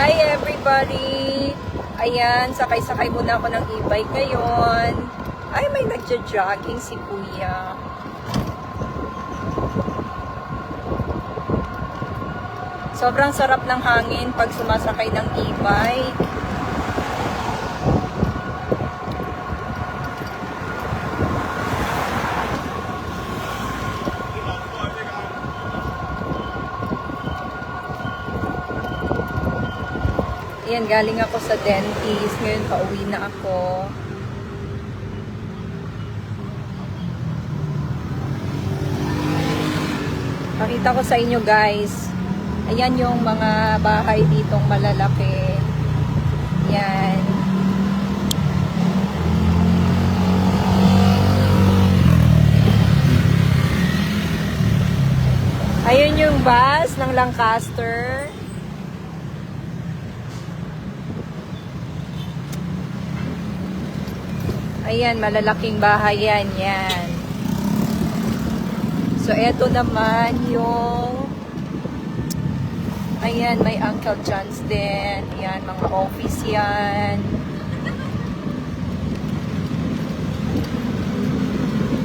Hi everybody! Ayan, sakay-sakay muna ako ng e-bike ngayon. Ay, may nagja-jogging si Kuya. Sobrang sarap ng hangin pag sumasakay ng e-bike. Ayan, galing ako sa dentist. Ngayon, pauwi na ako. Pakita ko sa inyo, guys. Ayan yung mga bahay ditong malalaki. Ayan. Ayun yung bus ng Lancaster. Ayan, malalaking bahay yan. Yan. So, eto naman yung ayan, may Uncle John's din. Ayan, mga office yan.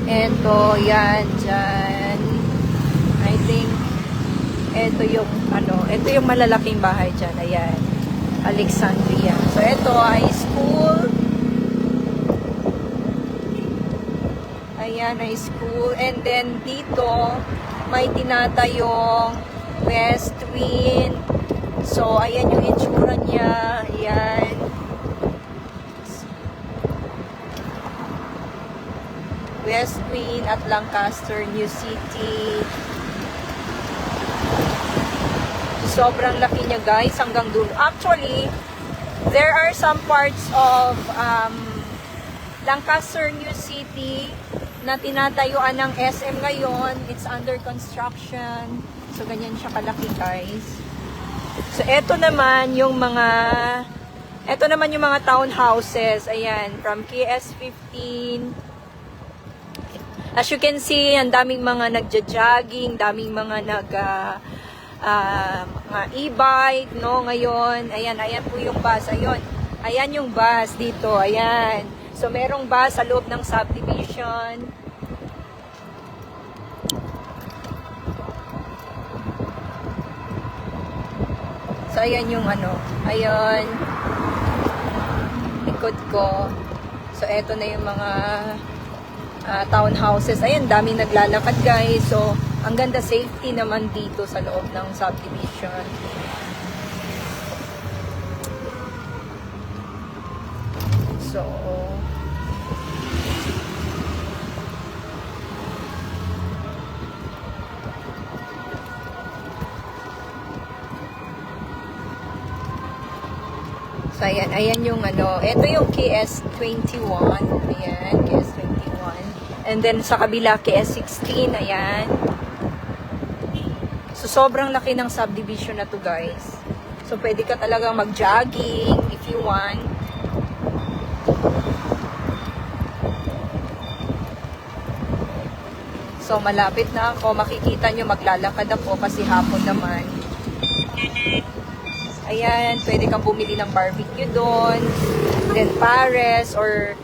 Eto, yan, dyan. I think, eto yung, eto yung malalaking bahay dyan. Ayan, Alexandria. So, eto, high school. Ayan, high school. And then, dito, may tinatayong West Wind. So, ayan yung itsura niya. Ayan. West Wind at Lancaster, New City. Sobrang laki niya, guys, hanggang dulo. Actually, there are some parts of Lancaster, New City na tinatayuan ng SM ngayon. It's under construction. So, ganyan siya kalaki, guys. So, eto naman yung mga townhouses. Ayan, from KS15. As you can see, ang daming mga nagja-jogging, daming mga mga e-bike, no, ngayon. Ayan, ayan po yung bus. Ayun. Ayan yung bus dito. Ayan. So, merong bus sa loob ng subdivision. So, ayan yung ayun. Likod ko. So, eto na yung mga townhouses. Ayan, daming naglalakad, guys. So, ang ganda safety naman dito sa loob ng subdivision. So, ayan yung ito yung KS21. Ayan, KS21. And then, sa kabila, KS16. Ayan. So, sobrang laki ng subdivision na to, guys. So, pwede ka talagang mag-jogging if you want. So, malapit na ako. Makikita nyo, maglalakad ako kasi hapon naman. Ayan, pwede kang bumili ng barbecue doon. Then, pares or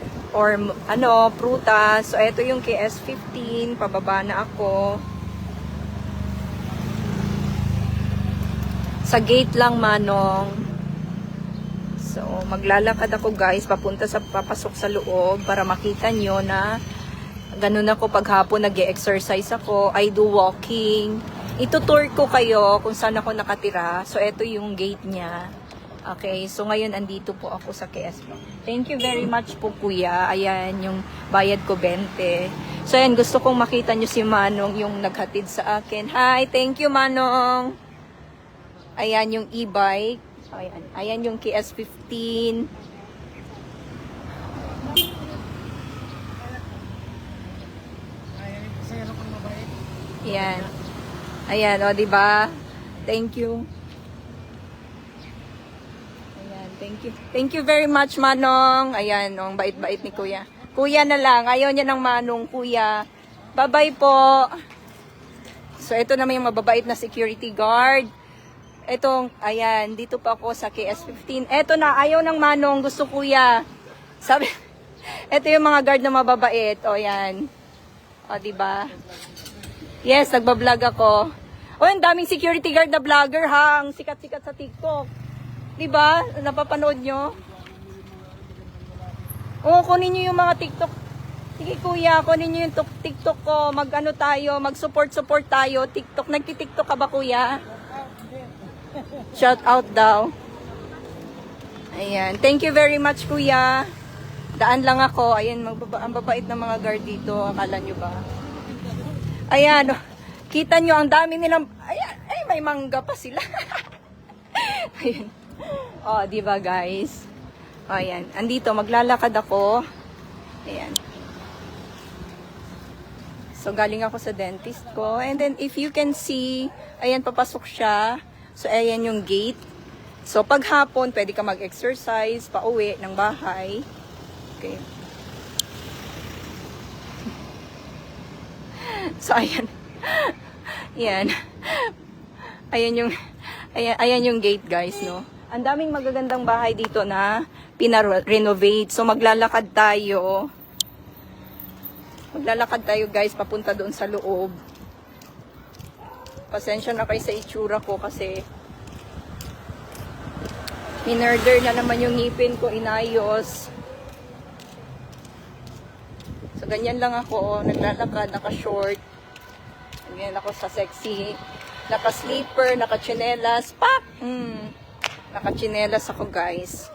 prutas. So, ito yung KS15. Pababa na ako. Sa gate lang, Manong. So, maglalakad ako, guys. Papasok sa loob para makita nyo na ganun ako paghapon nag-e-exercise ako. I do walking. Itutour ko kayo kung saan ako nakatira. So, ito yung gate niya. Okay, so ngayon andito po ako sa KS. Thank you very much po, Kuya. Ayan, yung bayad ko 20. So, ayan, gusto kong makita nyo si Manong, yung naghatid sa akin. Hi, thank you, Manong. Ayan yung e-bike. Ayan yung KS15. Ayan. Ayan, o, diba? Thank you. Ayan, thank you. Thank you very much, Manong. Ayan, ang bait-bait ni Kuya. Kuya na lang. Ayaw niya ng Manong, Kuya. Bye-bye po. So, ito naman yung mababait na security guard. Etong, ayan, dito pa ako sa KS15. Eto na, ayaw ng manong, gusto kuya. Sabi, eto yung mga guard na mababait. O, yan. O, diba? Yes, nagbablog ako. O, ang daming security guard na vlogger, ha? Ang sikat-sikat sa TikTok. Diba? Napapanood nyo? O, kunin nyo yung mga TikTok. Sige kuya, kunin nyo yung TikTok ko. Mag-ano tayo, mag-support tayo. TikTok, nagti-TikTok ka ba kuya? Shout out daw. Ayan. Thank you very much, kuya. Daan lang ako. Ayan, ang babait ng mga guard dito. Akala nyo ba? Ayan. Kita nyo, ang dami nilang... Ayan, ay, may mangga pa sila. Ayan. O, diba guys? O, ayan. Andito, maglalakad ako. Ayan. So, galing ako sa dentist ko. And then, if you can see, ayan, papasok siya. So, ayan yung gate. So, pag hapon, pwede ka mag-exercise, pauwi ng bahay. Okay. So, ayan. Ayan. Ayan yung gate, guys, no? Ang daming magagandang bahay dito na pina-renovate. So, maglalakad tayo. Maglalakad tayo, guys, papunta doon sa loob. Pasensya na kayo sa itsura ko kasi minurder na naman yung ngipin ko, inayos. So, ganyan lang ako, naglalakad, naka-short. Ganyan ako sa sexy. Naka-sleeper, naka-chinelas. Pak! Naka-chinelas ako, guys.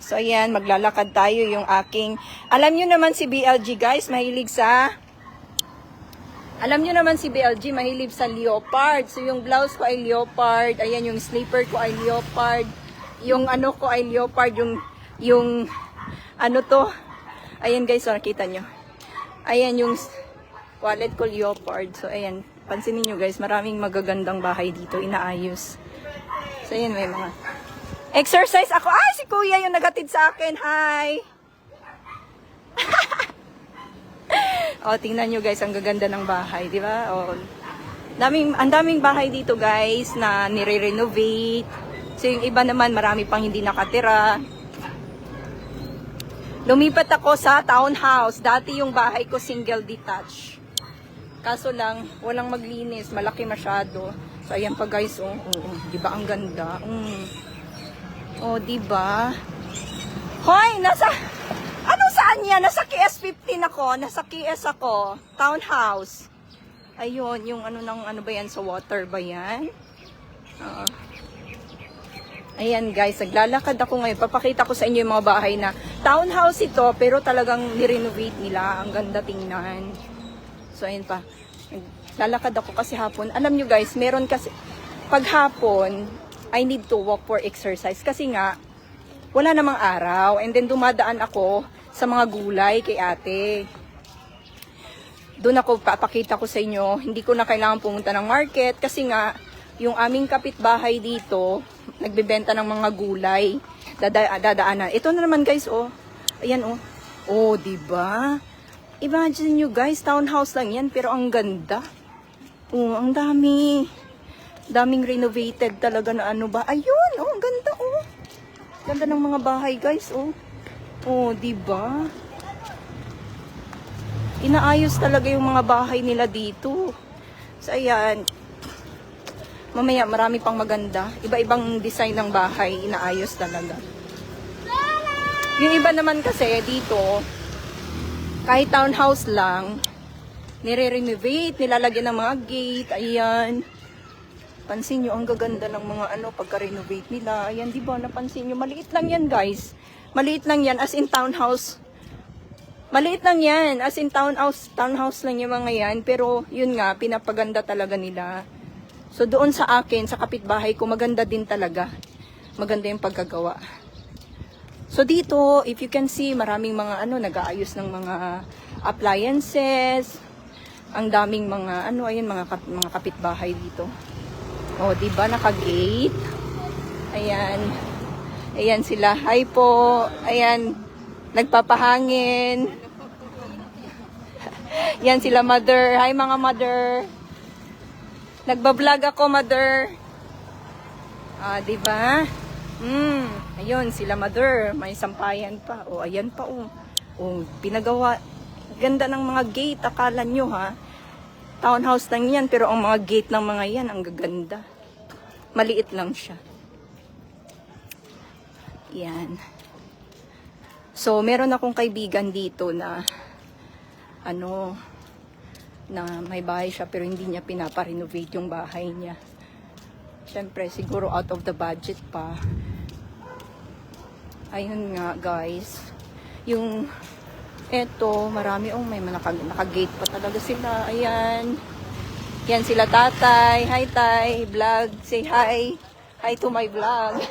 So, ayan, maglalakad tayo yung aking... Alam nyo naman si BLG, guys, mahilig sa... Alam nyo naman si BLG, mahilig sa leopard. So, yung blouse ko ay leopard. Ayan, yung sleeper ko ay leopard. Yung ano ko ay leopard. Yung ano to? Ayan, guys, so, nakita nyo. Ayan, yung wallet ko leopard. So, ayan, pansinin nyo, guys, maraming magagandang bahay dito, inaayos. So, ayan, may mga... Exercise ako. Ay, si kuya yung nagatid sa akin. Hi! O, tingnan nyo guys, ang gaganda ng bahay, di ba? O, ang daming bahay dito guys na nire-renovate. So, yung iba naman, marami pang hindi nakatira. Lumipat ako sa townhouse. Dati yung bahay ko single detached. Kaso lang, walang maglinis. Malaki masyado. So, ayan pa guys, oh. Di ba ang ganda? Oh, diba? Hoy, ano saan yan? Nasa KS15 ako. Nasa KS ako. Townhouse. Ayun, yung ano ba yan? Sa water ba yan? Ayan guys, naglalakad ako ngayon. Papakita ko sa inyo yung mga bahay na townhouse ito, pero talagang nirenovate nila. Ang ganda tingnan. So, ayun pa. Naglalakad ako kasi hapon. Alam nyo guys, meron kasi, pag hapon, I need to walk for exercise kasi nga wala namang araw and then dumadaan ako sa mga gulay kay ate. Doon ako papakita ko sa inyo, hindi ko na kailangan pumunta ng market kasi nga yung aming kapitbahay dito nagbebenta ng mga gulay. Dadaanan. Ito na naman guys, oh. Ayan oh. Oh, di ba? Imagine nyo guys, townhouse lang yan pero ang ganda. Oh, ang daming renovated talaga na ano ba. Ayun, oh, ang ganda, oh. Ganda ng mga bahay, guys, oh. Oh, diba? Inaayos talaga yung mga bahay nila dito. So, ayan. Mamaya, marami pang maganda. Iba-ibang design ng bahay, inaayos talaga. Yung iba naman kasi, dito, kahit townhouse lang, nire-renovate, nilalagyan ng mga gate, ayan. Pansin nyo, ang gaganda ng mga pagka-renovate nila. Ayan, di ba? Napansin nyo, maliit lang yan, guys. Maliit lang yan, as in townhouse. Maliit lang yan, as in townhouse lang yung mga yan. Pero, yun nga, pinapaganda talaga nila. So, doon sa akin, sa kapitbahay ko, maganda din talaga. Maganda yung pagkagawa. So, dito, if you can see, maraming mga, nag-aayos ng mga appliances. Ang daming mga, ayan, mga kapitbahay dito. Oh, di ba naka-gate? Ayan. Ayan sila. Hi po. Ayan. Nagpapahangin. Yan sila mother. Hi mga mother. Nagbablog ako, mother. Di ba? Ayun, sila mother. May sampayan pa. Ayan pa, pinagawa. Ganda ng mga gate. Akala nyo, ha? Townhouse lang yan, pero ang mga gate ng mga yan, ang gaganda. Maliit lang siya. Yan. So, meron akong kaibigan dito na na may bahay siya pero hindi niya pinaparenovate yung bahay niya. Siyempre, siguro out of the budget pa. Ayun nga, guys. Yung eto, marami may naka-gate pa talaga sila. Ayan. Yan sila tatay. Hi, tay. Vlog. Say hi. Hi to my vlog.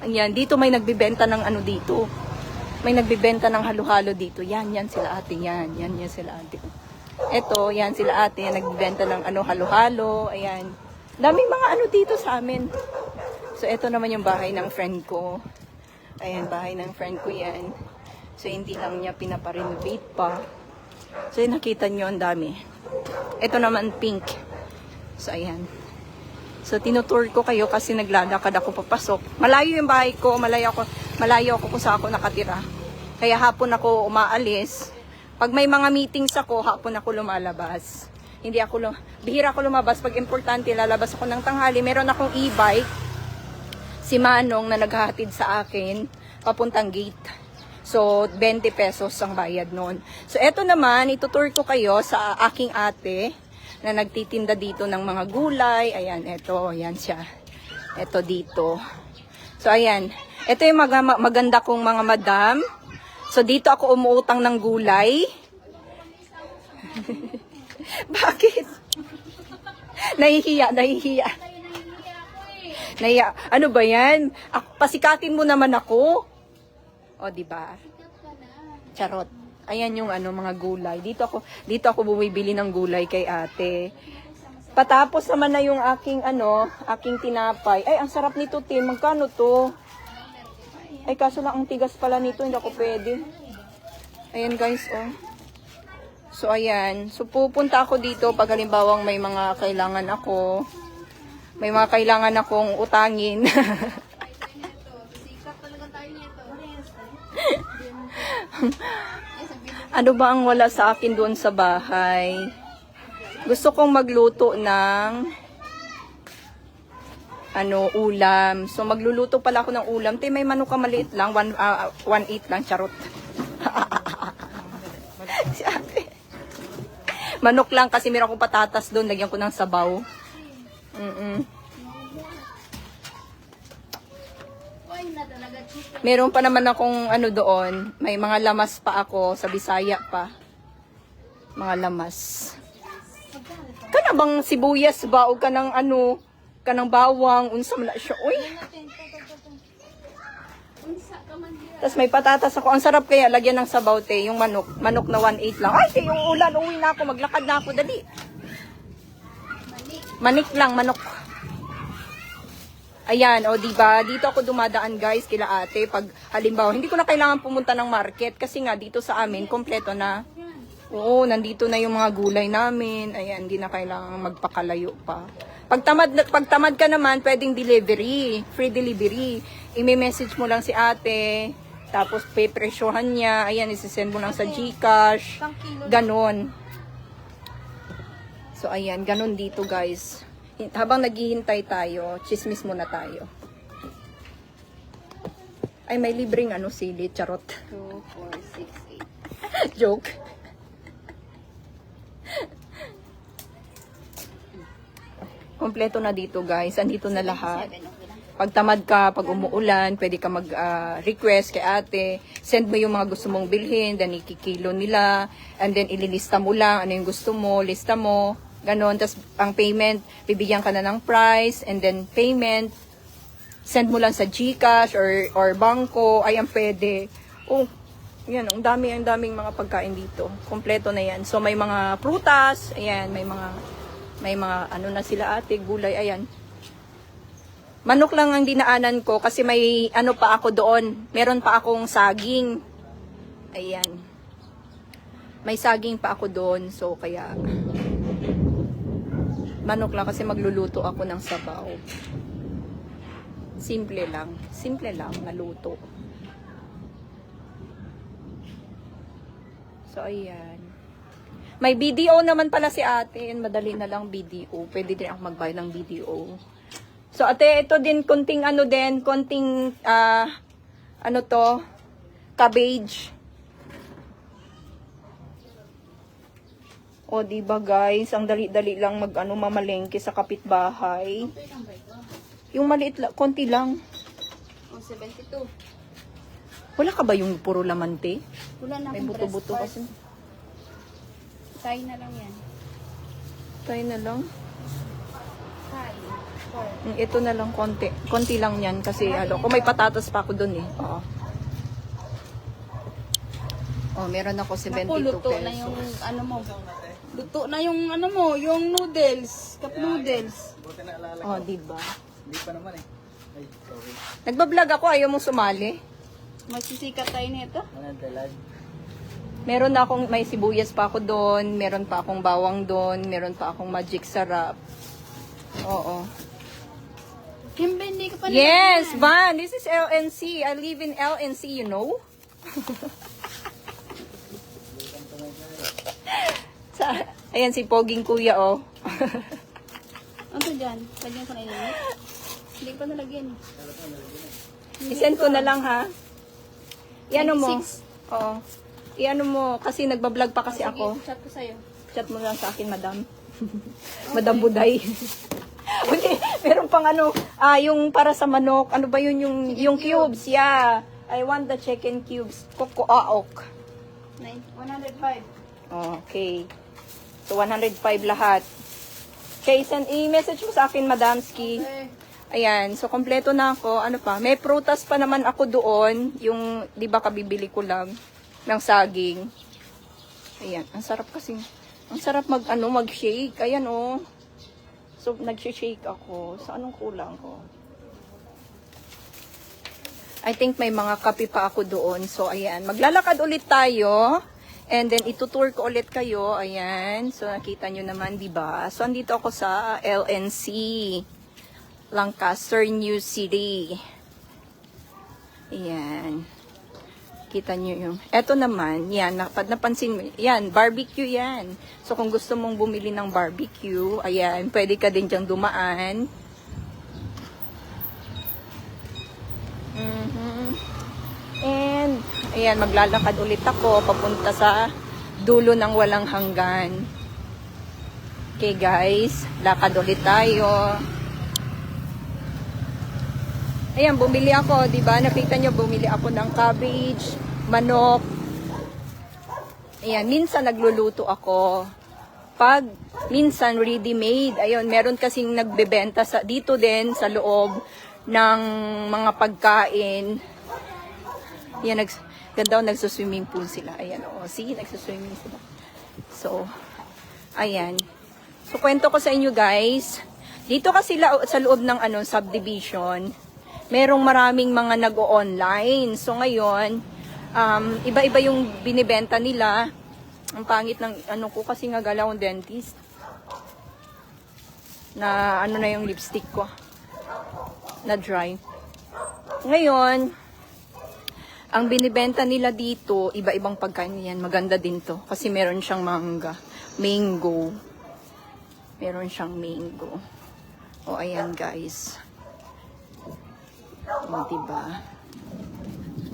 Ayan, dito may nagbibenta ng dito. May nagbibenta ng halo-halo dito. Yan sila ate. Yan sila ate. Eto, yan sila ate. Nagbibenta ng halo-halo. Ayan. Daming mga dito sa amin. So, eto naman yung bahay ng friend ko. Ayan, bahay ng friend ko yan. So, hindi lang niya pinaparenovate pa. So, nakita nyo, ang dami. Eto naman, pink. So, ayan. So, tinutour ko kayo kasi naglalakad ako papasok. Malayo yung bahay ko. Malayo ako kung saan ako nakatira. Kaya hapon ako umaalis. Pag may mga meetings ako, hapon ako lumalabas. Bihira ako lumabas. Pag importante, lalabas ako ng tanghali. Meron akong e-bike. Si Manong na naghahatid sa akin. Papuntang gate. So, 20 pesos ang bayad nun. So, eto naman, itutour ko kayo sa aking ate na nagtitinda dito ng mga gulay. Ayan, eto, ayan siya. Eto dito. So, ayan. Ito yung maganda kong mga madam. So, dito ako umuutang ng gulay. Bakit? Nahihiya. Ano ba yan? Pasikatin mo naman ako. Diba? Charot. Ayan yung mga gulay. Dito ako bumibili ng gulay kay ate. Patapos naman na yung aking tinapay. Ay, ang sarap nito, Tim. Magkano to? Ay, kaso lang ang tigas pala nito. Hindi ako pwede. Ayan, guys, So, ayan. So, pupunta ako dito pag halimbawang may mga kailangan ako. May mga kailangan akong utangin. Ano ba ang wala sa akin doon sa bahay? Gusto kong magluto ng ulam. So, magluluto pala ako ng ulam. May manok ka maliit lang. 1.8 lang. Charot. Si ate. Manok lang kasi meron akong patatas doon. Lagyan ko ng sabaw. Meron pa naman akong doon. May mga lamas pa ako. Sa Bisaya pa. Mga lamas. Kana bang sibuyas ba? O kanang kanang bawang. Unsa man siya. Uy. Tapos may patatas ako. Ang sarap kaya lagyan ng sabaw, te. Yung manok. Manok na 1.8 lang. Ay, te, yung ulan. Uwi na ako. Maglakad na ako. Dali. Manik lang. Manok. Ayan, diba? Dito ako dumadaan, guys, kila ate. Pag halimbawa, hindi ko na kailangan pumunta ng market. Kasi nga, dito sa amin, kompleto na. Oo, nandito na yung mga gulay namin. Ayan, hindi na kailangan magpakalayo pa. Pag tamad ka naman, pwedeng delivery. Free delivery. I-message mo lang si ate. Tapos, pe-presyohan niya. Ayan, isisend mo lang sa GCash. Ganon. So, ayan, ganon dito, guys. Habang naghihintay tayo, chismis muna tayo. Ay, may libreng sili. Charot. 2, 4, 6, 8. Joke. Kompleto na dito, guys. Andito na lahat. Pag tamad ka, pag umuulan, pwede ka mag-request kay ate. Send mo yung mga gusto mong bilhin, then ikikilo nila, and then ililista mo lang ano yung gusto mo, lista mo, ganon. Tapos ang payment, bibigyan ka na ng price, and then payment, send mo lang sa GCash or bangko, ayan pwede. Yan, ang daming mga pagkain dito. Kompleto na yan. So may mga prutas, ayan, may mga na sila ate, gulay, ayan. Manok lang ang dinaanan ko kasi may ano pa ako doon. Meron pa akong saging. Ayan. May saging pa ako doon. So, kaya manok lang kasi magluluto ako ng sabaw. Simple lang. Simple lang na luto. So, ayan. May BDO naman pala si ate. Madali na lang BDO. Pwede din ako magbayad ng BDO. So, ate, ito din, konting ano din, konting, ano to, cabbage. O, diba guys, ang dali-dali lang mamalengke sa kapitbahay. Yung maliit lang, konti lang. Oh, 72. Wala ka ba yung puro lamante? Wala na May akong buto-buto breast kasi. part. Tay na lang yan. Tayo na lang. Tay. Ito na lang konti. Konti lang yan kasi ano, kung may patatas pa ako dun eh. Oo. Oh, meron ako 72 Naku, luto pesos. na yung ano mo. Luto na yung ano mo, yung noodles. Cup noodles. Oh, diba? Hindi pa naman eh. Ay, sorry. Nagbablog ako, ayaw mong sumali. Masisikat tayo nito. Walang talag. Meron na akong, may sibuyas pa ako doon, meron pa akong bawang doon, meron pa akong magic sarap. Oo. Himbe, hindi ka pa Yes, Van, this is LNC. I live in LNC, you know? Ayan si Poging Kuya, oh. Ano to dyan? Lagyan ko na inanit? Hindi ko pa nalagyan. I-send ko na lang, ha? Iano mo? 96. Oo. Iano mo, kasi nagbablog pa kasi Sige, ako. chat ko sa'yo. Chat mo lang sa akin, madam. Madam Buday. Okay, meron pang ano, yung para sa manok, ano ba yun, yung cubes, yeah. I want the chicken cubes. Koko aok. 105. Okay. So, 105 lahat. Okay, i-message mo sa akin, Madamski. Okay. Ayan, so kompleto na ako. Ano pa? May prutas pa naman ako doon. Yung, di ba, kabibili ko lang ng saging. Ayan, ang sarap kasi. Ang sarap mag-shake. Ayan, oh. So, nag-shake ako. So, anong kulang ko? I think may mga kape pa ako doon. So, ayan. Maglalakad ulit tayo. And then, itutour ko ulit kayo. Ayan. So, nakita nyo naman, diba? So, andito ako sa LNC. Lancaster, New City. Ayan. Kita nyo yung... Eto naman, yan. Napansin mo. Yan, barbecue yan. So, kung gusto mong bumili ng barbecue, ayan, pwede ka din dyang dumaan. And, ayan, maglalakad ulit ako papunta sa dulo ng walang hanggan. Okay, guys. Lakad ulit tayo. Ayan, bumili ako, di ba? Nakita nyo, bumili ako ng cabbage, manok. Ayan, minsan nagluluto ako. Pag minsan ready-made, ayun, meron kasing nagbebenta dito din sa loob ng mga pagkain. Ayan, ganda, nagsuswimming pool sila. Ayan, oh, see, nagsuswimming sila. So, ayan. So, kwento ko sa inyo, guys. Dito kasi sa loob ng subdivision, merong maraming mga nag-o-online. So, ngayon, iba-iba yung binibenta nila. Ang pangit ng ko kasi nga galaw ang dentist. Na na yung lipstick ko. Na dry. Ngayon, ang binibenta nila dito, iba-ibang pagkain yan. Maganda din to. Kasi meron siyang mango. Meron siyang mango. O, ayan guys. O, diba?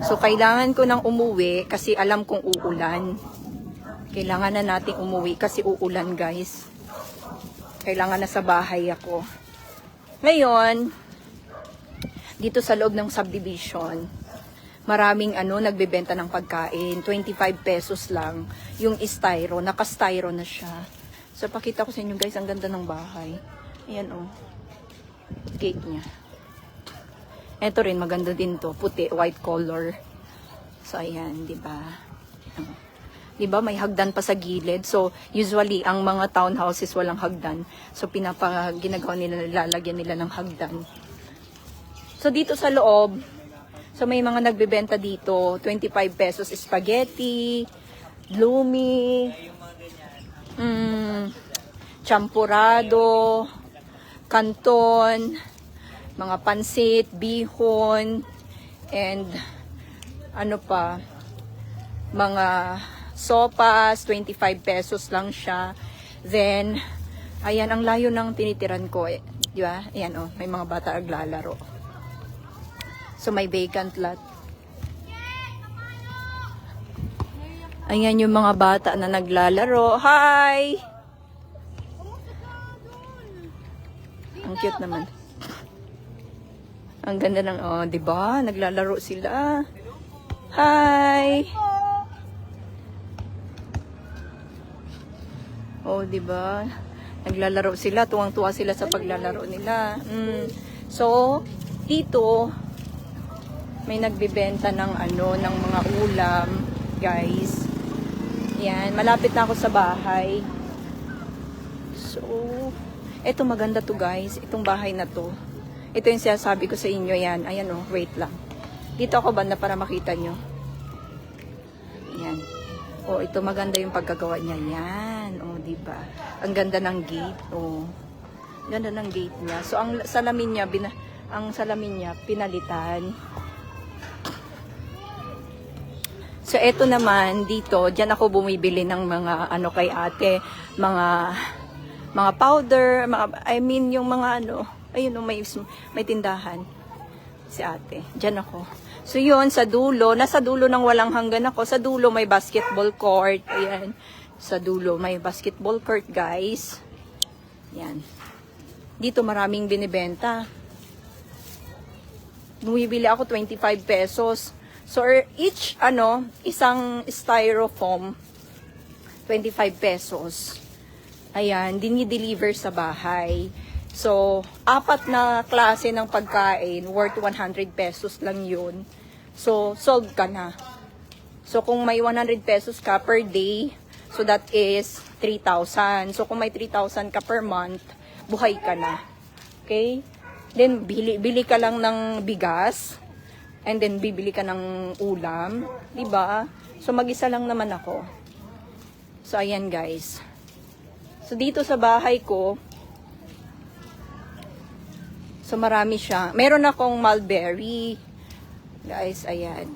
So, kailangan ko nang umuwi kasi alam kong uulan. Kailangan na natin umuwi kasi uulan, guys. Kailangan na sa bahay ako. Ngayon, dito sa loob ng subdivision, maraming nagbebenta ng pagkain. 25 pesos lang. Yung styro, naka-styro na siya. So, pakita ko sa inyo, guys, ang ganda ng bahay. Ayan, oh. Gate niya. Ito rin, maganda din to. Puti, white color. So, ayan, diba? Diba, may hagdan pa sa gilid. So, usually, ang mga townhouses walang hagdan. So, ginagawa nila, lalagyan nila ng hagdan. So, dito sa loob, so may mga nagbebenta dito, 25 pesos spaghetti, lumi, champurado, canton, mga pansit, bihon, and ano pa, mga sopas, 25 pesos lang siya. Then, ayan, ang layo ng tinitiran ko. Di ba? Ayan, oh, may mga bata naglalaro. So, may vacant lot. Ayan yung mga bata na naglalaro. Hi! Ang cute naman. Ang ganda ng, oh, di ba? Naglalaro sila. Hi! Oh, di ba? Naglalaro sila, tuwang-tuwa sila sa paglalaro nila. So, dito may nagbebenta ng ano, ng mga ulam, guys. Yan, malapit na ako sa bahay. So, eto maganda to, guys. Itong bahay na to. Ito yung sinasabi ko sa inyo, yan. Ayan oh, wait lang. Dito ako banda para makita nyo. Yan. Oh, ito maganda yung pagkagawa niya. Yan. Oh, di ba? Ang ganda ng gate. Oh. Ganda ng gate niya. So, ang salamin niya, pinalitan. So, eto naman, dito, dyan ako bumibili ng mga, ano kay ate, mga powder, yung mga ano, ayun, may tindahan. Si ate. Dyan ako. So, yun, sa dulo, nasa dulo ng walang hanggan ako. Sa dulo, may basketball court. Ayan. Sa dulo, may basketball court, guys. Yan. Dito, maraming binibenta. Bumibili ako 25 pesos. So, each, isang styrofoam, 25 pesos. Ayan, dinideliver sa bahay. So, 4 na klase ng pagkain, worth 100 pesos lang yun. So, sold ka na. So, kung may 100 pesos ka per day, so that is 3,000. So, kung may 3,000 ka per month, buhay ka na. Okay? Then, bili ka lang ng bigas. And then, bibili ka ng ulam. Diba? So, mag-isa lang naman ako. So, ayan guys. So, dito sa bahay ko, so, marami siya. Meron akong mulberry. Guys, ayan.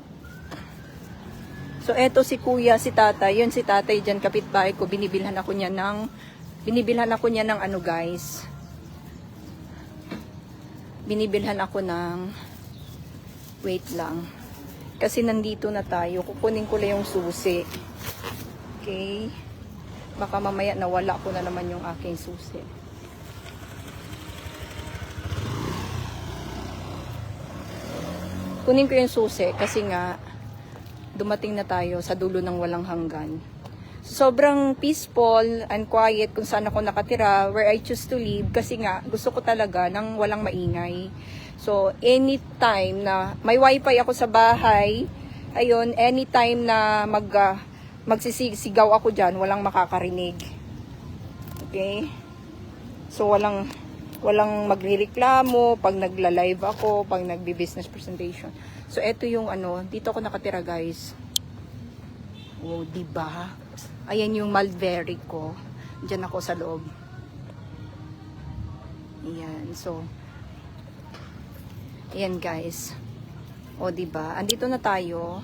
So, eto si kuya, si tatay. Yun si tatay dyan, kapitbahay ko. Binibilhan ako niya ng ano guys. Binibilhan ako ng, wait lang. Kasi nandito na tayo. Kukunin ko lang yung susi. Okay. Baka mamaya nawala ko na naman yung aking susi. Kunin ko yung susi kasi nga dumating na tayo sa dulo ng walang hanggan. Sobrang peaceful and quiet kung saan ako nakatira, where I choose to live kasi nga gusto ko talaga ng walang maingay. So anytime na may wifi ako sa bahay, ayun, anytime na magsisigaw ako dyan, walang makakarinig. Okay? So walang magrereklamo pag nagla-live ako, pag nagbi-business presentation. So, eto yung dito ako nakatira, guys. Oh, diba? Ayan yung mulberry ko. Diyan ako sa loob. Ayan, so, ayan, guys. Oh, diba? Andito na tayo.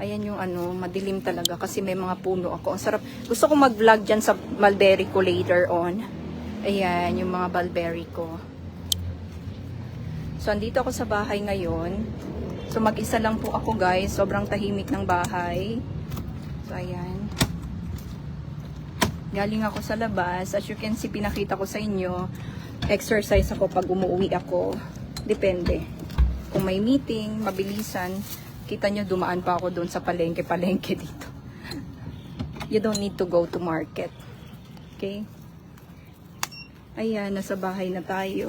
Ayan yung madilim talaga kasi may mga puno ako. Ang sarap. Gusto ko mag-vlog dyan sa mulberry ko later on. Ayan, yung mga mulberry ko. So, andito ako sa bahay ngayon. So, mag-isa lang po ako, guys. Sobrang tahimik ng bahay. So, ayan. Galing ako sa labas. As you can see, pinakita ko sa inyo. Exercise ako pag umuwi ako. Depende. Kung may meeting, mabilisan. Kita nyo, dumaan pa ako doon sa palengke dito. You don't need to go to market. Okay? Ayan, nasa bahay na tayo.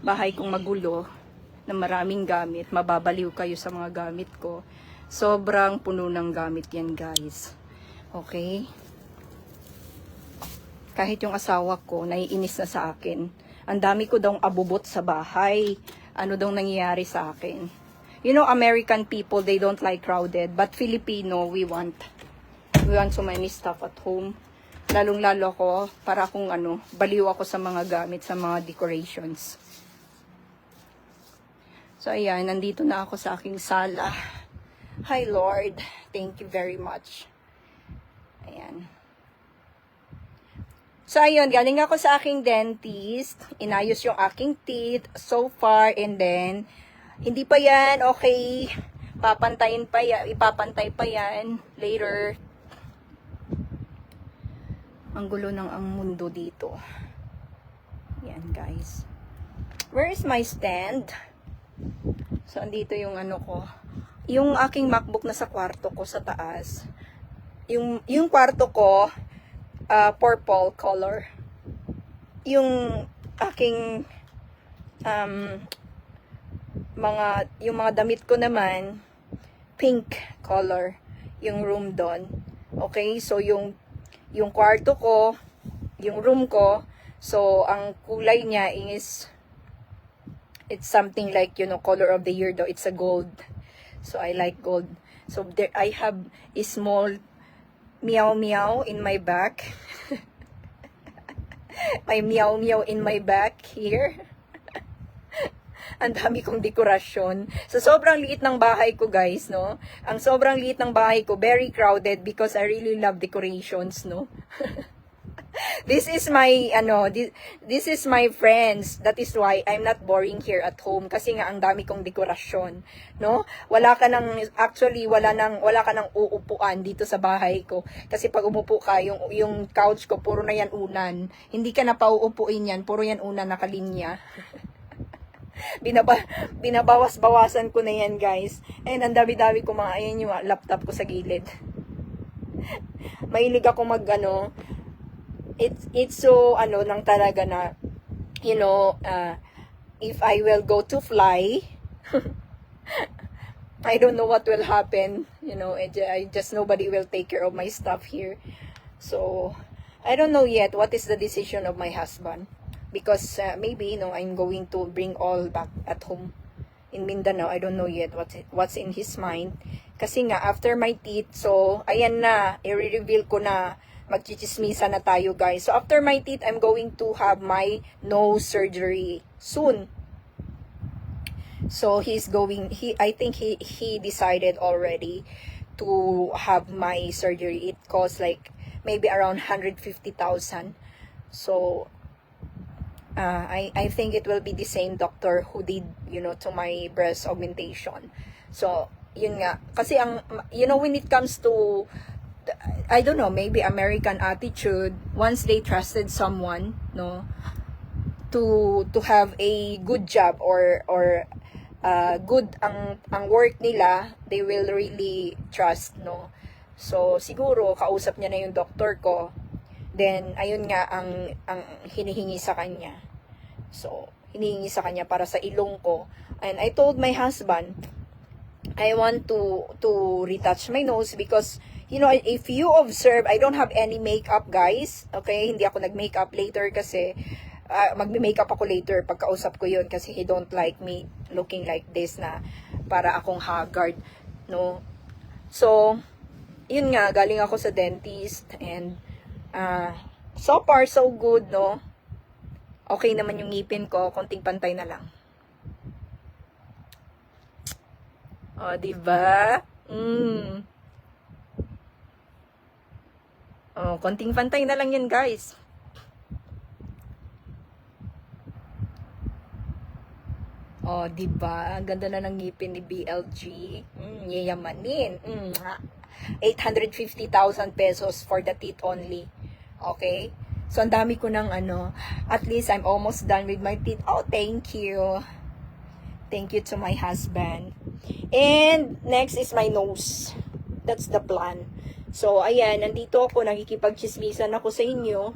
Bahay kong magulo, na maraming gamit. Mababaliw kayo sa mga gamit ko. Sobrang puno ng gamit yan, guys. Okay? Kahit yung asawa ko, naiinis na sa akin. Ang dami ko daw abubot sa bahay. Ano daw nangyayari sa akin? You know, American people, they don't like crowded. But Filipino, we want so many stuff at home. Lalong-lalo ako, para akong baliw ako sa mga gamit, sa mga decorations. So, ayan, nandito na ako sa aking sala. Hi, Lord. Thank you very much. Ayan. So, ayun, galing ako sa aking dentist. Inayos yung aking teeth so far. And then, hindi pa yan, okay. Papantayin pa yan, ipapantay pa yan later. Ang gulo ng ang mundo dito. Yan, guys. Where is my stand? So, andito yung ko. Yung aking MacBook na sa kwarto ko sa taas. Yung kwarto ko, purple color. Yung aking yung mga damit ko naman pink color yung room doon. Okay? So yung kwarto ko, yung room ko, so ang kulay niya is it's something like, color of the year though. It's a gold. So I like gold. So there I have a small meow meow in my back. May meow meow in my back here. Ang dami kong dekorasyon. So sobrang liit ng bahay ko, guys, no? Ang sobrang liit ng bahay ko, very crowded because I really love decorations, no? This is my this is my friends. That is why I'm not boring here at home kasi nga ang dami kong dekorasyon, no? Wala ka nang uupuan dito sa bahay ko kasi pag umupo ka, yung couch ko puro na yan unan. Hindi ka na pauupuin yan, puro yan unan nakalinya. Binabawas-bawasan ko na yan, guys. And ang dami-dami ko ayan yung laptop ko sa gilid. Mahilig ako it's so nang talaga na if I will go to fly I don't know what will happen, I just nobody will take care of my stuff here. So I don't know yet what is the decision of my husband because maybe I'm going to bring all back at home in Mindanao. I don't know yet what's in his mind kasi nga after my teeth, so ayan na, i-reveal ko na, magchichismisa na tayo, guys. So after my teeth, I'm going to have my nose surgery soon. So I think he decided already to have my surgery. It costs like maybe around 150,000. So I think it will be the same doctor who did to my breast augmentation. So yun nga, kasi when it comes to I don't know, maybe American attitude, once they trusted someone, to have a good job or good ang work nila, they will really trust, So siguro kausap niya na yung doctor ko. Then ayun nga ang hinihingi sa kanya. So hinihingi sa kanya para sa ilong ko. And I told my husband I want to retouch my nose because if you observe, I don't have any makeup, guys. Okay? Hindi ako nag-makeup later kasi magme-makeup ako later pagkausap ko yun kasi he don't like me looking like this na para akong haggard, no? So, yun nga, galing ako sa dentist and so far, so good, no? Okay naman yung ngipin ko, konting pantay na lang. O, diba? Oh, konting pantay na lang yan, guys. Oh, diba? Ganda na ng ngipin ni BLG. Yayamanin. 850,000 pesos for the teeth only. Okay? So, ang dami ko ng at least I'm almost done with my teeth. Oh, thank you. Thank you to my husband. And next is my nose. That's the plan. So, ayan, nandito ako, nakikipagchismisan ako sa inyo.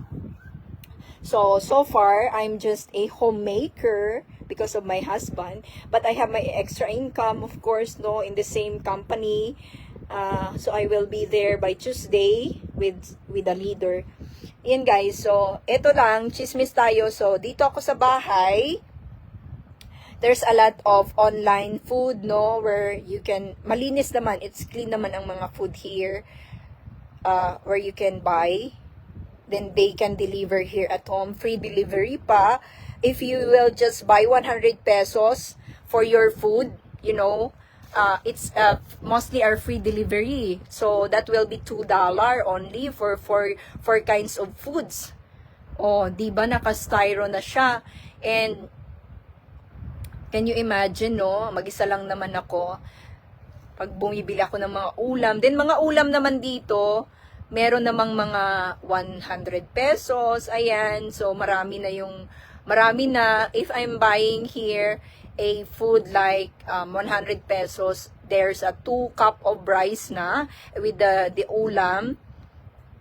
So far, I'm just a homemaker because of my husband. But I have my extra income, of course, in the same company. So I will be there by Tuesday with the leader. yan guys, so, eto lang, chismis tayo. So, dito ako sa bahay. There's a lot of online food, no, where you can, malinis naman, it's clean naman ang mga food here, where you can buy. Then they can deliver here at home, free delivery pa. If you will just buy 100 pesos for your food, you know, it's mostly our free delivery. So that will be $2 only for four kinds of foods. Oh, 'di ba naka-styro na siya? And can you imagine, no? Mag-isa lang naman ako. Pag bumibili ako ng mga ulam, then mga ulam naman dito, meron namang mga 100 pesos, ayan. So, marami na, if I'm buying here, a food like 100 pesos, there's a 2 cup of rice na, with the ulam.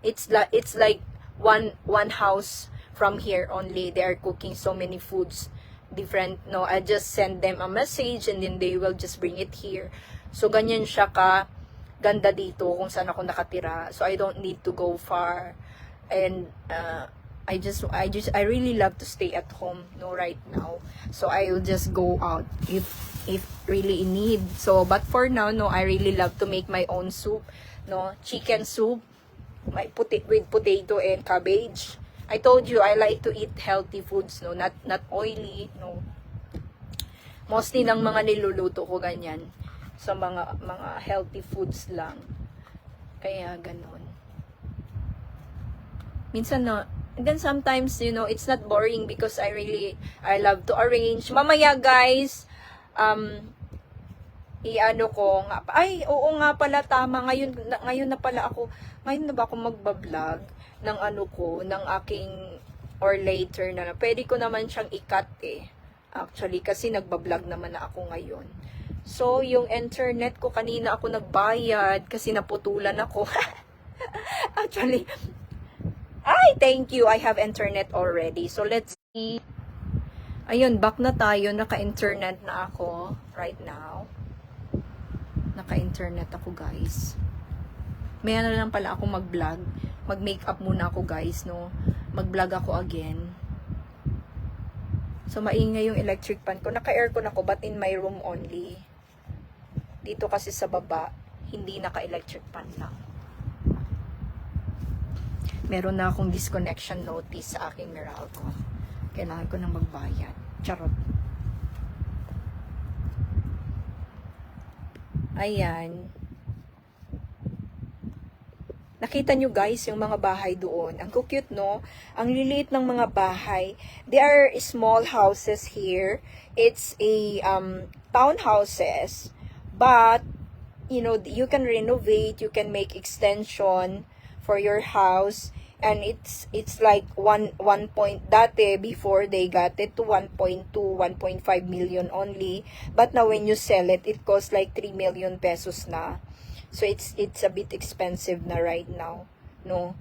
It's like one house from here only. They are cooking so many foods, different, no, I just send them a message and then they will just bring it here. So, ganyan siya ka ganda dito kung saan ako nakatira. So, I don't need to go far. And, I really love to stay at home, no, right now. So, I will just go out if really in need. So, but for now, no, I really love to make my own soup, no, chicken soup, with potato and cabbage. I told you I like to eat healthy foods, no, not oily, no. Mostly ng mga niluluto ko ganyan. So mga healthy foods lang. Kaya ganon. Minsan, no, and then sometimes, you know, it's not boring because I love to arrange. Mamaya guys, i-ano ko nga, ay, oo nga pala, tama, ngayon na ba ako magbablog ng ano ko, ng aking, or later na, pwede ko naman siyang i-cut actually, kasi nagbablog naman na ako ngayon. So, yung internet ko, kanina ako nagbayad, kasi naputulan ako. Actually, thank you, I have internet already. So, let's see. Ayun, back na tayo, naka-internet na ako, right now. Naka-internet ako, guys. May ano lang pala ako mag-vlog. Mag-makeup muna ako, guys, no. Mag-vlog ako again. So, maingay yung electric fan ko. Naka-aircon ako, but in my room only. Dito kasi sa baba, hindi naka-electric fan lang. Meron na akong disconnection notice sa aking Meralco. Kailangan ko nang magbayad. Charot. Ayan. Nakita nyo guys yung mga bahay doon. Ang cute, no? Ang liliit ng mga bahay. There are small houses here. It's a townhouses. But, you know, you can renovate. You can make extension for your house. And it's like dati before they got it to 1.2, 1.5 million only. But now when you sell it, it costs like 3 million pesos na. So it's a bit expensive na right now, no?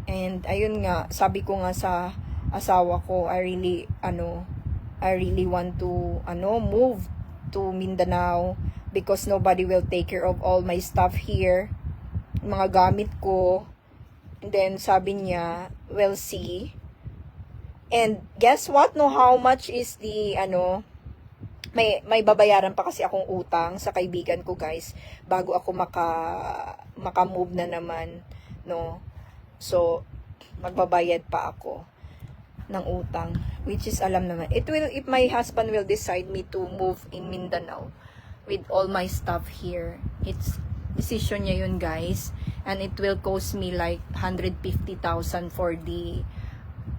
And ayun nga, sabi ko nga sa asawa ko, I really want to move to Mindanao because nobody will take care of all my stuff here. Mga gamit ko. And then sabi niya, we'll see. And guess what? No, how much is the may babayaran pa kasi akong utang sa kaibigan ko, guys, bago ako maka-move na naman, no. So, magbabayad pa ako ng utang, which is alam naman. It will, if my husband will decide me to move in Mindanao with all my stuff here, it's decision niya yun, guys, and it will cost me like 150,000 for the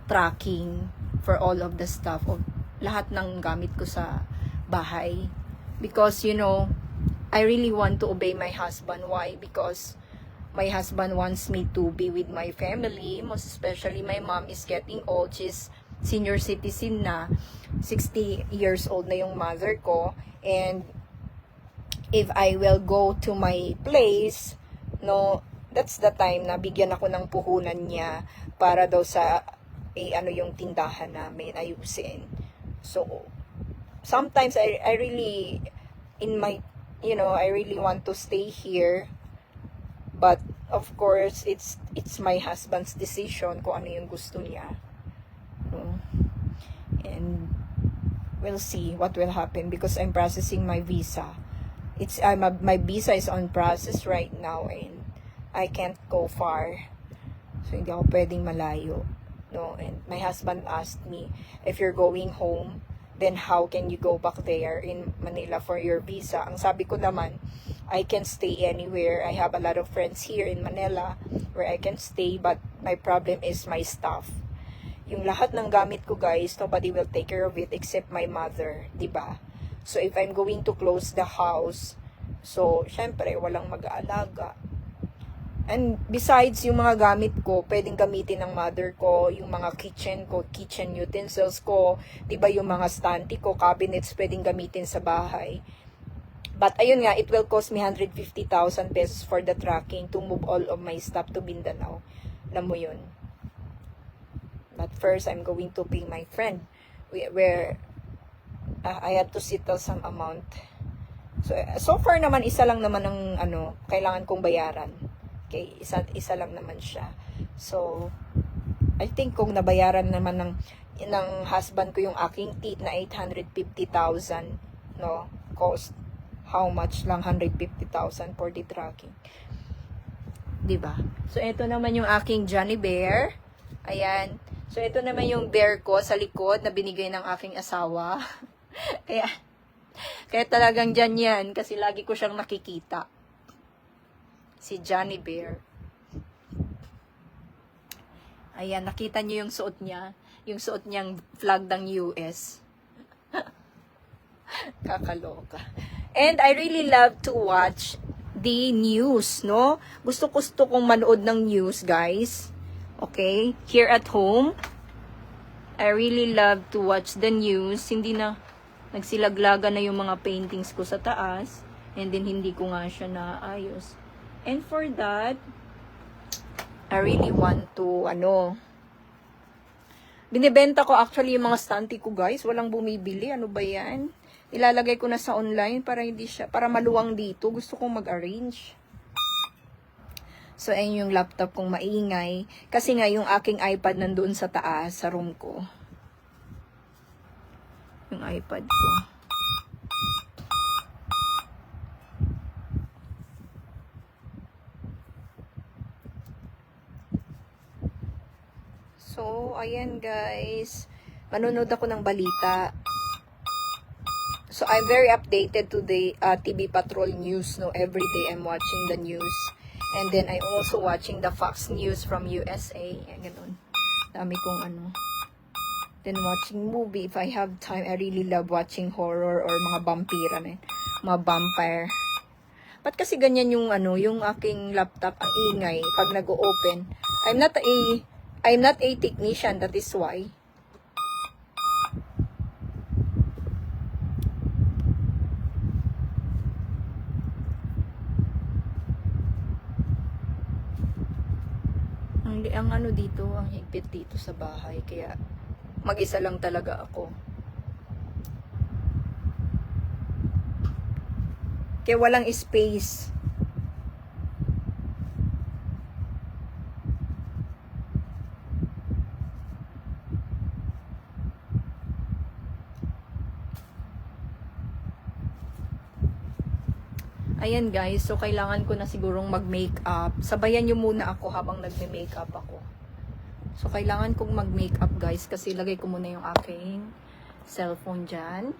tracking for all of the stuff of lahat ng gamit ko sa bahay, because you know, I really want to obey my husband. Why? Because my husband wants me to be with my family, most especially my mom is getting old. She's senior citizen na, 60 years old na yung mother ko, and if I will go to my place, no, that's the time na bigyan ako ng puhunan niya para daw sa yung tindahan namin ayusin. So sometimes I really I really want to stay here, but of course, it's my husband's decision kung ano yung gusto niya. No? And we'll see what will happen because I'm processing my visa. My visa is on process right now and I can't go far. So hindi ako pwedeng malayo. No, and my husband asked me, if you're going home, then how can you go back there in Manila for your visa? Ang sabi ko naman, I can stay anywhere. I have a lot of friends here in Manila where I can stay, but my problem is my stuff. Yung lahat ng gamit ko, guys, nobody will take care of it except my mother, 'di ba? So if I'm going to close the house, so syempre walang mag-aalaga. And besides, yung mga gamit ko, pwedeng gamitin ng mother ko, yung mga kitchen utensils ko, 'di ba, yung mga stante ko, cabinets, pwedeng gamitin sa bahay. But ayun nga, it will cost me 150,000 pesos for the tracking to move all of my stuff to Mindanao. Alam mo yun. But first, I'm going to pay my friend where I have to settle some amount. So far naman, isa lang naman ang kailangan kong bayaran. Okay, isa lang naman siya. So, I think kung nabayaran naman ng husband ko yung aking teeth na 850,000, no, cost, how much lang 150,000 for the tracking. 'Di ba? So, ito naman yung aking Johnny Bear. Ayan. So, ito naman yung bear ko sa likod na binigay ng aking asawa. Kaya talagang dyan yan kasi lagi ko siyang nakikita. Si Johnny Bear. Ayan, nakita niyo yung suot niya. Yung suot niyang flag ng US. Kakaloka. And I really love to watch the news, no? Gusto kong manood ng news, guys. Okay? Here at home, I really love to watch the news. Hindi na nagsilaglaga na yung mga paintings ko sa taas. And then, hindi ko nga siya naayos. And for that, I really want to, binibenta ko actually yung mga stante ko, guys. Walang bumibili. Ano ba yan? Ilalagay ko na sa online para maluwang dito. Gusto kong mag-arrange. So, ayun yung laptop kong maingay. Kasi nga, yung aking iPad nandoon sa taas, sa room ko. Yung iPad ko. So, ayan guys. Manonood ako ng balita. So, I'm very updated to the TV Patrol news. No, every day I'm watching the news. And then, I'm also watching the Fox News from USA. Ayan, ganun. Dami kong Then, watching movie. If I have time, I really love watching horror or mga vampira. Mga vampire. Ba't kasi ganyan yung yung aking laptop, ang ingay pag nag-open. I'm not a technician, that is why. Ang dito, ang higpit dito sa bahay, kaya mag-isa lang talaga ako. Kaya walang space. Ayan guys, so kailangan ko na sigurong mag-makeup. Sabayan nyo muna ako habang nagme-makeup ako. So kailangan kong mag-makeup guys kasi lagay ko muna yung aking cellphone dyan.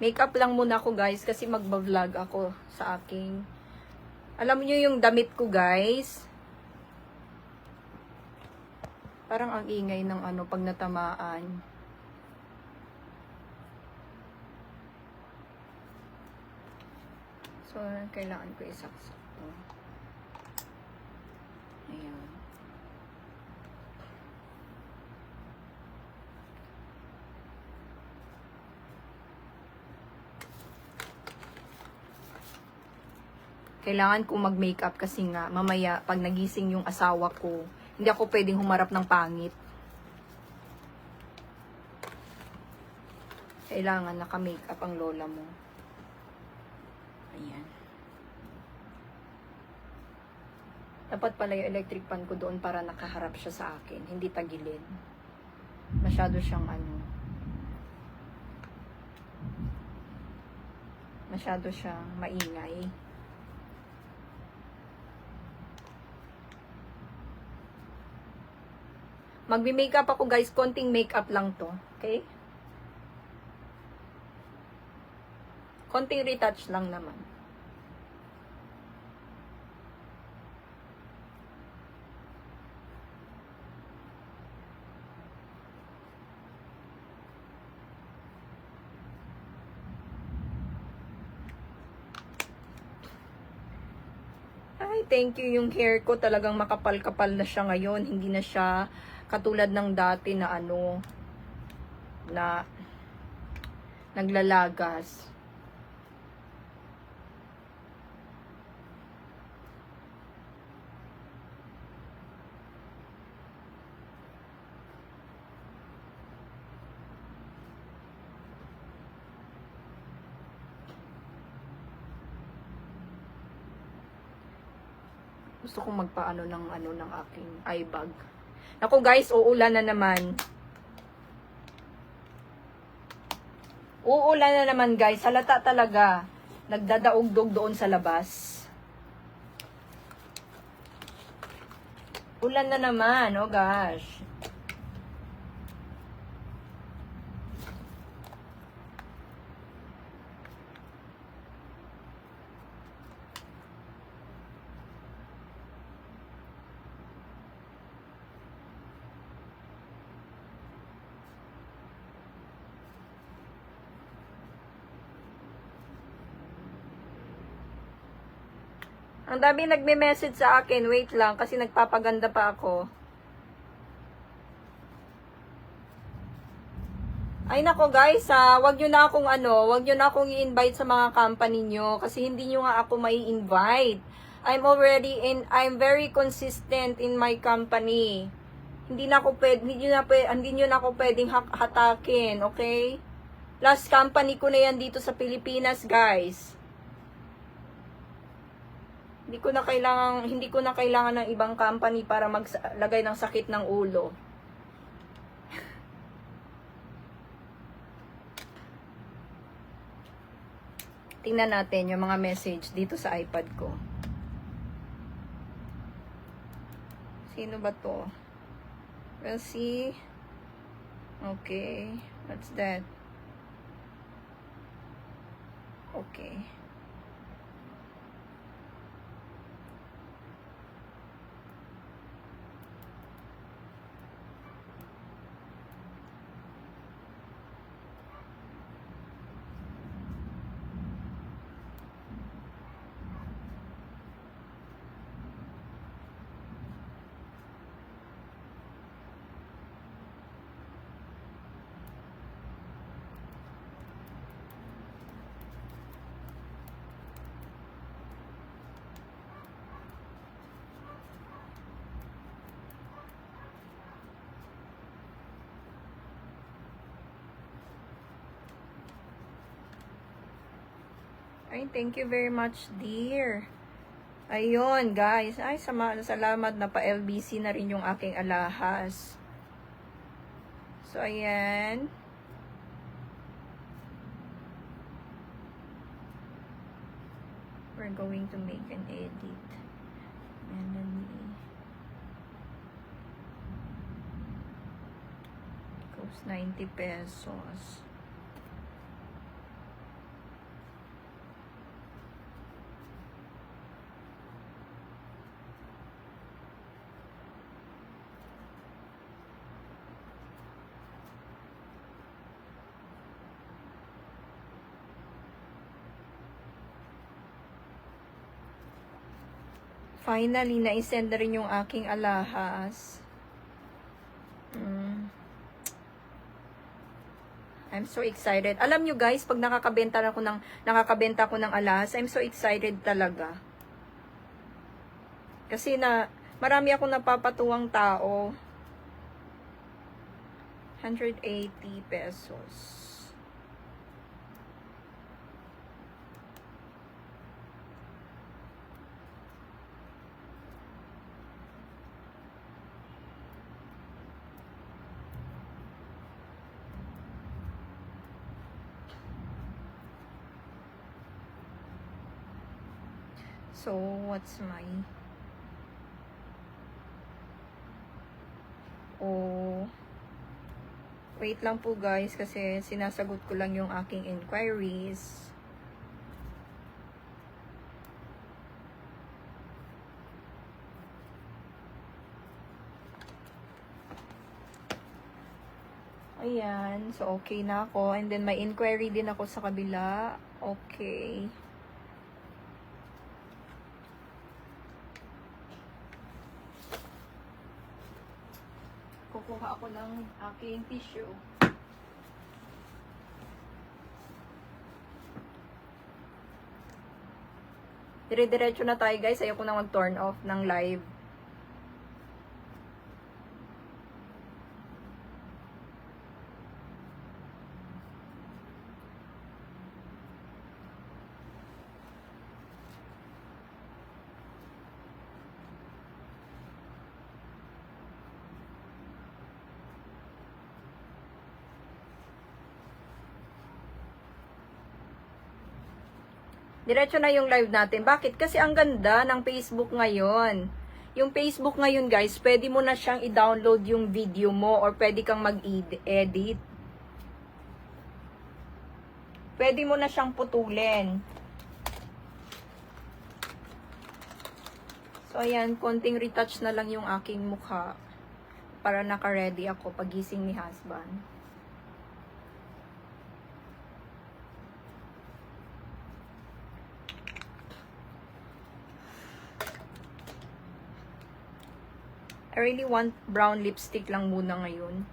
Makeup lang muna ako guys kasi magba-vlog ako sa aking... Alam nyo yung damit ko guys. Parang ang ingay ng pag natamaan. So, kailangan ko isaksak to. Ayan. Kailangan kong mag-makeup kasi nga, mamaya, pag nagising yung asawa ko, hindi ako pwedeng humarap ng pangit. Kailangan naka-makeup ang lola mo. Ayan. Dapat pala yung electric fan ko doon para nakaharap siya sa akin, hindi tagilid. Masyado siyang masyado siyang maingay. Magbi-makeup ako guys, konting makeup lang to, okay? Konting retouch lang naman. Ay, thank you. Yung hair ko talagang makapal-kapal na siya ngayon. Hindi na siya katulad ng dati na na naglalagas. Gusto kong magpaano ng aking eye bag. Naku guys, uulan na naman. Uulan na naman guys. Halata talaga. Nagdadaog-dog doon sa labas. Ulan na naman, oh gosh. Ang dami nagme-message sa akin. Wait lang, kasi nagpapaganda pa ako. Ay nako guys, wag niyo na akong i-invite sa mga company niyo kasi hindi niyo nga ako mai-invite. I'm very consistent in my company. Hindi niyo na ako pwedeng hatakin, okay? Last company ko na yan dito sa Pilipinas, guys. Hindi ko na kailangan ng ibang company para maglagay ng sakit ng ulo. Tingnan natin yung mga message dito sa iPad ko. Sino ba to? We'll see. Okay. What's that? Okay. Ay, thank you very much, dear. Ayun, guys. Ay, salamat na pa-LBC na rin yung aking alahas. So, ayan. We're going to make an edit. Melanie. Cost 90 pesos. Finally, na-send na rin yung aking alahas. I'm so excited. Alam nyo guys, pag nakakabenta ako ng alahas, I'm so excited talaga. Kasi marami akong napapatuwang tao. 180 pesos. So, what's my... Oh... Wait lang po guys, kasi sinasagot ko lang yung aking inquiries. Ayan. So, okay na ako. And then, may inquiry din ako sa kabila. Okay. Kukuha ako ng aking tissue. Dire-diretso na tayo guys. Ayoko na mag-turn off ng live. Diretso na yung live natin. Bakit? Kasi ang ganda ng Facebook ngayon. Yung Facebook ngayon, guys, pwede mo na siyang i-download yung video mo or pwede kang mag-edit. Pwede mo na siyang putulin. So, ayan, konting retouch na lang yung aking mukha para naka-ready ako pagising ni husband. I really want brown lipstick lang muna ngayon.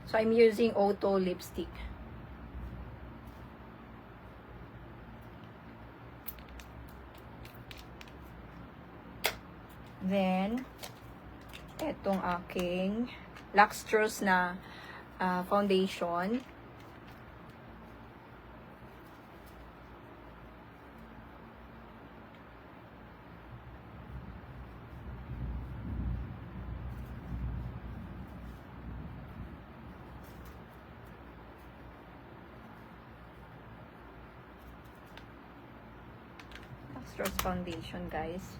So, I'm using Auto lipstick. Then, etong aking Luxtrose na foundation. Luxtrose foundation, guys.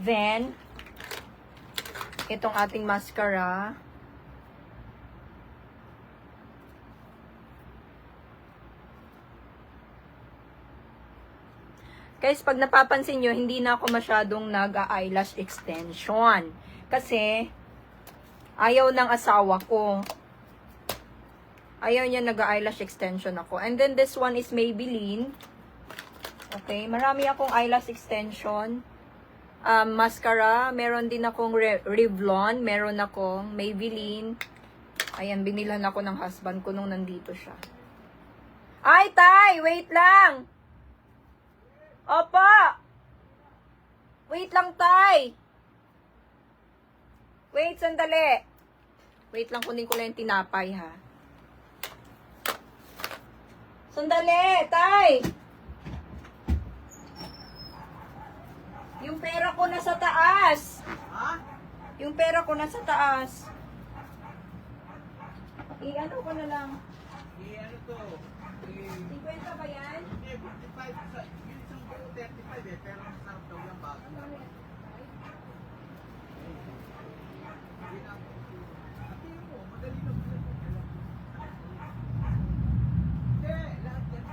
Then, itong ating mascara. Guys, pag napapansin nyo, hindi na ako masyadong nag-eyelash extension. Kasi, ayaw ng asawa ko. Ayaw niya nag-eyelash extension ako. And then, this one is Maybelline. Okay, marami akong eyelash extension. Mascara. Meron din akong Revlon. Meron akong Maybelline. Ayan, binilhan ako ng husband ko nung nandito siya. Ay, Tay! Wait lang! Opo! Wait lang, Tay! Wait, sandali. Wait lang, kunin ko lang yung tinapay, ha? Sandali, Tay! Yung pera ko nasa taas. Ha? Yung pera ko nasa taas. I-ano ko na lang. Ano to? 50 ba yan? 55. Yung isang buo 35 eh. Pero masarap daw yung bago. Hindi na ako. Ate mo, madali lang. Hindi, lahat yan.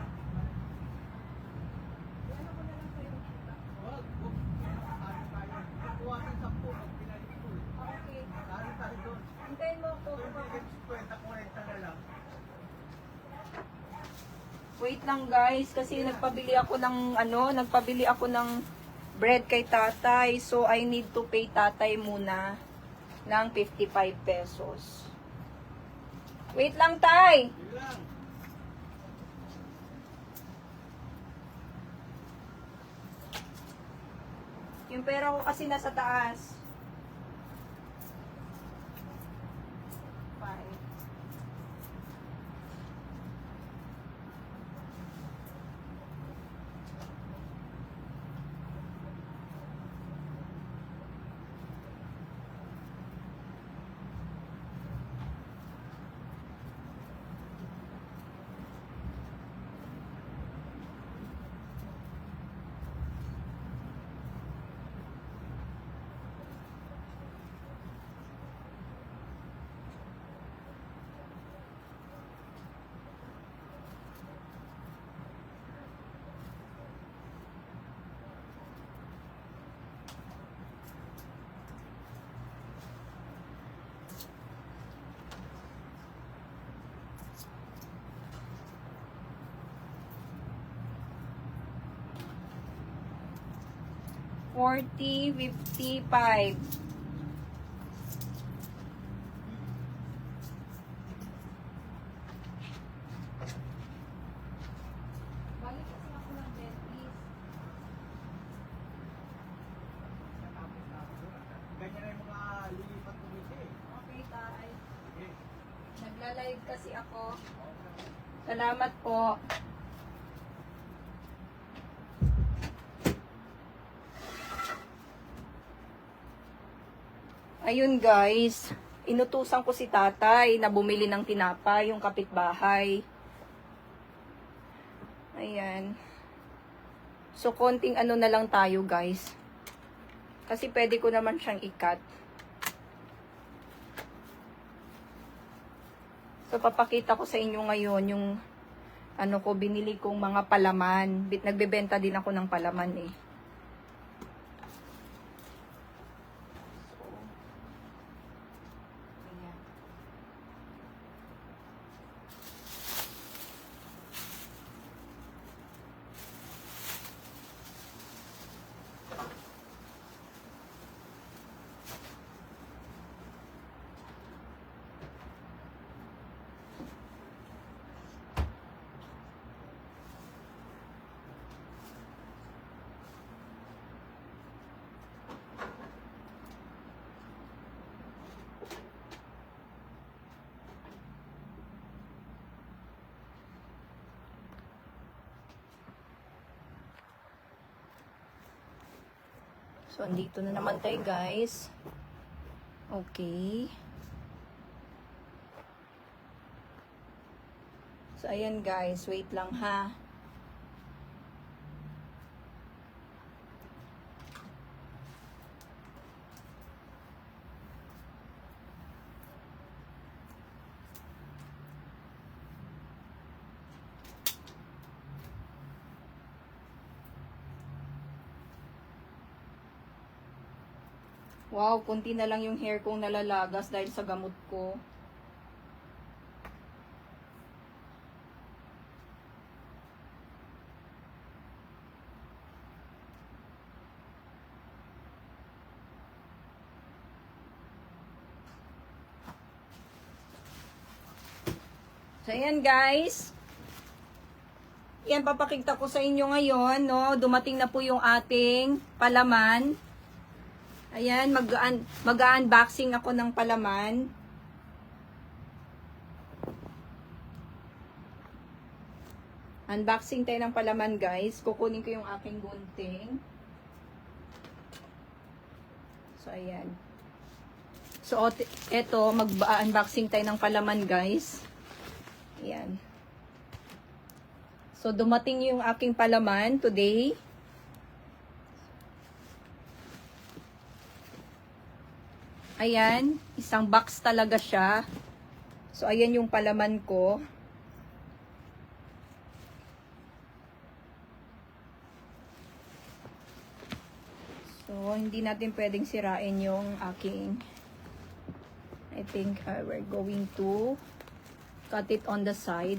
I-ano ko na lang sa'yo. Wag. Sari tayo. Nakuha ng 10 pag pinalik ko eh. Okay. Sari tayo doon. Hintayin mo ako. So hindi ka 50 na lang. Wait lang guys, kasi nagpabili ako ng bread kay tatay. So, I need to pay tatay muna ng 55 pesos. Wait lang, tay! Yun lang. Yung pera ko kasi nasa taas. 40.55. Balik kasi ako ng bed, please. Ganyan na yung mga lilipat kumisi eh. Okay, tay. Sige. Nagla-live kasi ako. Salamat po. Ayun guys, inutusan ko si tatay na bumili ng tinapay, yung kapitbahay. Ayan. So, konting ano na lang tayo guys. Kasi pwede ko naman siyang ikat. So, papakita ko sa inyo ngayon yung ano ko, binili kong mga palaman. Nagbebenta din ako ng palaman eh. So, ayan. So, andito na naman tayo, guys. Okay. So, ayan, guys. Wait lang, ha. Wow, kunti na lang yung hair kong nalalagas dahil sa gamot ko. So, ayan guys. Yan, papakita ko sa inyo ngayon, no? Dumating na po yung ating palaman. Ayan, mag-unboxing ako ng palaman. Unboxing tayo ng palaman, guys. Kukunin ko yung aking gunting. So, ayan. So, eto, mag-unboxing tayo ng palaman, guys. Ayan. So, dumating yung aking palaman today. Ayan, isang box talaga siya. So, ayan yung palaman ko. So, hindi natin pwedeng sirain yung aking, I think we're going to cut it on the side.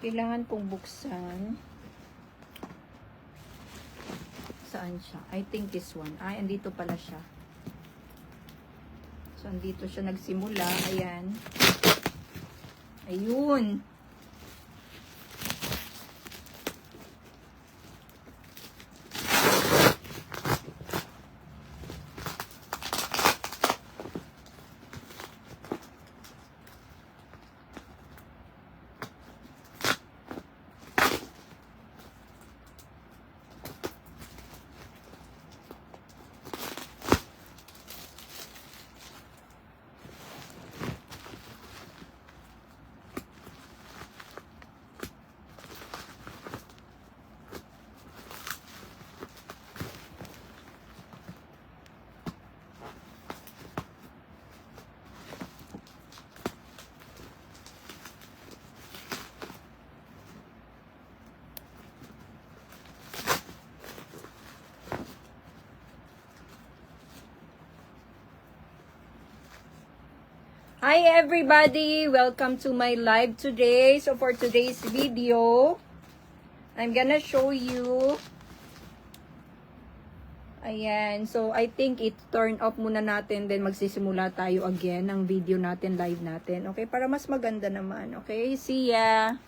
Kailangan kong buksan. Saan siya? I think this one. Ay, andito pala siya. So, andito siya nagsimula. Ayan. Ayun. Hi everybody! Welcome to my live today. So for today's video, I'm gonna show you. Ayan. So I think it turn off muna natin, then magsisimula tayo again ng video natin, live natin. Okay? Para mas maganda naman. Okay? See ya!